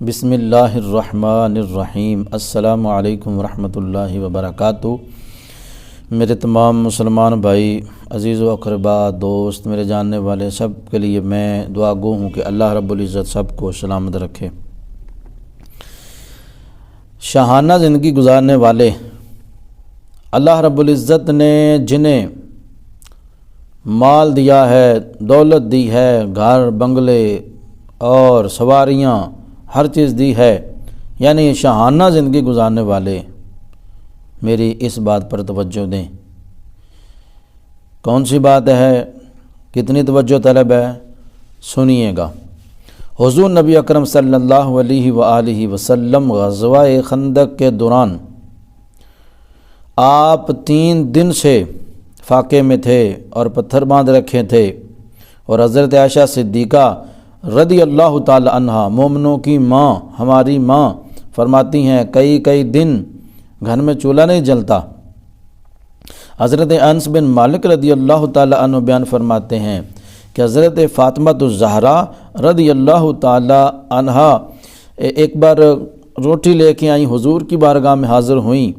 بسم اللہ الرحمن الرحیم۔ السلام علیکم ورحمۃ اللہ وبرکاتہ۔ میرے تمام مسلمان بھائی، عزیز و اقربا، دوست، میرے جاننے والے سب کے لیے میں دعا گو ہوں کہ اللہ رب العزت سب کو سلامت رکھے۔ شاہانہ زندگی گزارنے والے اللہ رب العزت نے جنہیں مال دیا ہے، دولت دی ہے، گھر بنگلے اور سواریاں، ہر چیز دی ہے، یعنی شاہانہ زندگی گزارنے والے میری اس بات پر توجہ دیں۔ کون سی بات ہے، کتنی توجہ طلب ہے، سنیے گا۔ حضور نبی اکرم صلی اللہ علیہ وآلہ وسلم غزوہ خندق کے دوران آپ 3 دن سے فاقے میں تھے اور پتھر باندھ رکھے تھے، اور حضرت عائشہ صدیقہ رضی اللہ تعالی عنہا، مومنوں کی ماں، ہماری ماں، فرماتی ہیں کئی دن گھر میں چولہا نہیں جلتا۔ حضرت انس بن مالک رضی اللہ تعالی عنہ بیان فرماتے ہیں کہ حضرت فاطمہ الزہرا رضی اللہ تعالی عنہا ایک بار روٹی لے کے آئیں، حضور کی بارگاہ میں حاضر ہوئیں،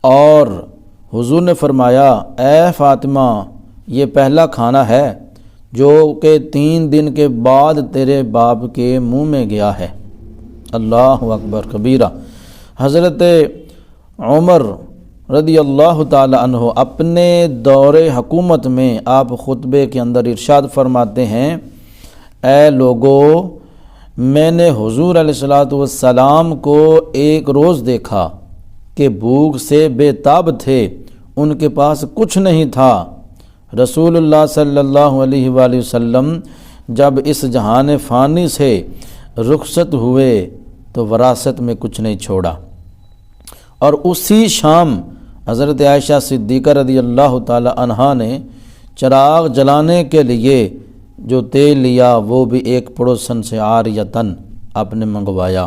اور حضور نے فرمایا اے فاطمہ، یہ پہلا کھانا ہے جو کہ 3 دن کے بعد تیرے باپ کے منہ میں گیا ہے۔ اللہ اکبر کبیرہ۔ حضرت عمر رضی اللہ تعالی عنہ اپنے دور حکومت میں آپ خطبے کے اندر ارشاد فرماتے ہیں، اے لوگو، میں نے حضور علیہ السلام کو ایک روز دیکھا کہ بھوک سے بے تاب تھے، ان کے پاس کچھ نہیں تھا۔ رسول اللہ صلی اللہ علیہ وآلہ وسلم جب اس جہان فانی سے رخصت ہوئے تو وراثت میں کچھ نہیں چھوڑا، اور اسی شام حضرت عائشہ صدیقہ رضی اللہ تعالی عنہا نے چراغ جلانے کے لیے جو تیل لیا وہ بھی ایک پڑوسن سے عاریتاً آپ نے منگوایا۔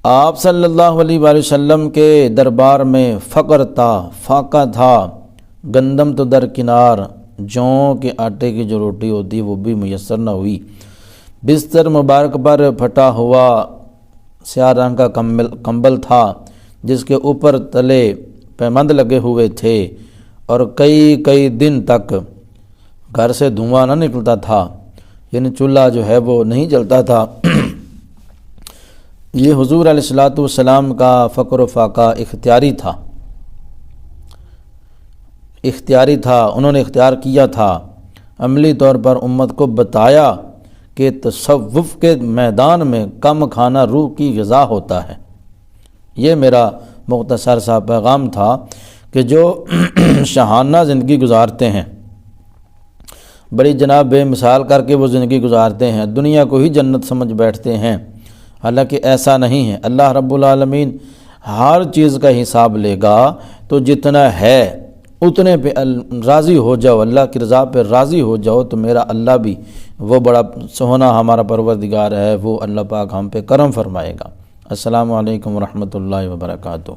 آپ صلی اللہ علیہ وآلہ وسلم کے دربار میں فقر تھا، فاقہ تھا، گندم تو درکنار، جوں کے آٹے کی جو روٹی ہوتی وہ بھی میسر نہ ہوئی۔ بستر مبارک پر پھٹا ہوا سیاہ رنگ کا کمبل تھا جس کے اوپر تلے پیمند لگے ہوئے تھے، اور کئی دن تک گھر سے دھواں نہ نکلتا تھا، یعنی چولہا جو ہے وہ نہیں جلتا تھا۔ یہ حضور علیہ السلام کا فقر و فاقہ اختیاری تھا، انہوں نے اختیار کیا تھا، عملی طور پر امت کو بتایا کہ تصوف کے میدان میں کم کھانا روح کی غذا ہوتا ہے۔ یہ میرا مختصر سا پیغام تھا کہ جو شاہانہ زندگی گزارتے ہیں، بڑی جناب بے مثال کر کے وہ زندگی گزارتے ہیں، دنیا کو ہی جنت سمجھ بیٹھتے ہیں، حالانکہ ایسا نہیں ہے۔ اللہ رب العالمین ہر چیز کا حساب لے گا، تو جتنا ہے اتنے پہ راضی ہو جاؤ، اللہ کی رضا پہ راضی ہو جاؤ، تو میرا اللہ بھی وہ بڑا سونا ہمارا پروردگار ہے، وہ اللہ پاک ہم پہ کرم فرمائے گا۔ السلام علیکم ورحمۃ اللہ وبرکاتہ۔